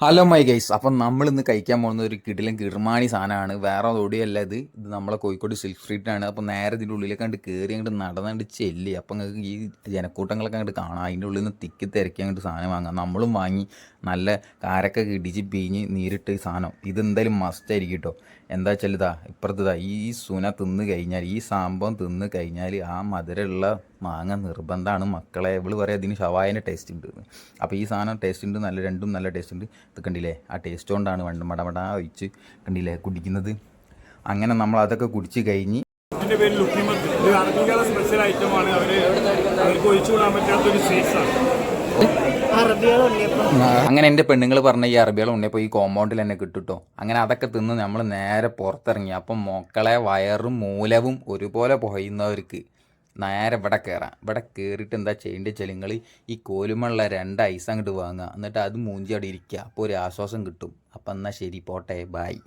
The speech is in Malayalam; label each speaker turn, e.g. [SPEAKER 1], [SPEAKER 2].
[SPEAKER 1] ഹലോ മൈ ഗൈസ്, അപ്പം നമ്മളിന്ന് കഴിക്കാൻ പോകുന്ന ഒരു കിടിലൻ കിർമാണി സാധനമാണ്. വേറെ ഒടിയല്ല, ഇത് നമ്മളെ കോഴിക്കോട് സിൽക്ക് സ്ട്രീറ്റാണ്. അപ്പോൾ നേരെ ഇതിൻ്റെ ഉള്ളിലേക്ക് അങ്ങോട്ട് കയറി അങ്ങോട്ട് നടന്നുകൊണ്ട് ചെല്ലി. അപ്പം നിങ്ങൾക്ക് ഈ ജനക്കൂട്ടങ്ങളൊക്കെ അങ്ങോട്ട് കാണാം. അതിൻ്റെ ഉള്ളിൽ നിന്ന് തിക്കി തിരക്കി അങ്ങോട്ട് സാധനം വാങ്ങാം. നമ്മളും വാങ്ങി നല്ല കാരൊക്കെ ഇടിച്ച് പിഴിഞ്ഞ് നീരിട്ട് സാധനം ഇതെന്തായാലും മസ്റ്റ് ആയിരിക്കും കേട്ടോ. എന്താ വെച്ചാൽ ഇപ്പുറത്ത് ഈ സുന തിന്ന് കഴിഞ്ഞാൽ, ഈ സംഭവം തിന്ന് കഴിഞ്ഞാൽ ആ മധുരമുള്ള മാങ്ങ നിർബന്ധമാണ് മക്കളെ. ഇവള് പറയാം ഇതിന് ഷവായൻ്റെ ടേസ്റ്റ് ഉണ്ട്. അപ്പോൾ ഈ സാധനം ടേസ്റ്റ് ഉണ്ട്, രണ്ടും നല്ല ടേസ്റ്റ് ഉണ്ട്. ഇത് കണ്ടില്ലേ, ആ ടേസ്റ്റ് കൊണ്ടാണ് മടമട ഒഴിച്ച് കണ്ടില്ലേ കുടിക്കുന്നത്. അങ്ങനെ നമ്മൾ അതൊക്കെ കുടിച്ച് കഴിഞ്ഞ്
[SPEAKER 2] സ്പെഷ്യൽ ഐറ്റമാണ്. അവർക്ക് ഒഴിച്ചുകൂടാൻ പറ്റാത്തൊരു സ്വീറ്റ്സാണ്.
[SPEAKER 1] അങ്ങനെ എൻ്റെ പെണ്ണുങ്ങൾ പറഞ്ഞ ഈ അറബികൾ ഉണ്ണിയപ്പോൾ ഈ കോമ്പൗണ്ടിൽ തന്നെ കിട്ടുട്ടോ. അങ്ങനെ അതൊക്കെ തിന്ന് നമ്മൾ നേരെ പുറത്തിറങ്ങി. അപ്പം മക്കളെ വയറും മൂലവും ഒരുപോലെ പുകയുന്നവർക്ക് നേരെ ഇവിടെ കയറാം. ഇവിടെ കയറിയിട്ട് എന്താ ചെയ്യേണ്ടത് വെച്ചാൽ, നിങ്ങൾ ഈ കോലുമുള്ള 2 ഐസ് അങ്ങോട്ട് വാങ്ങുക. എന്നിട്ട് അത് മൂഞ്ചി അവിടെ ഇരിക്കുക. അപ്പോൾ ഒരു ആശ്വാസം കിട്ടും. അപ്പം എന്നാൽ ശരി, പോട്ടെ, ബായ്.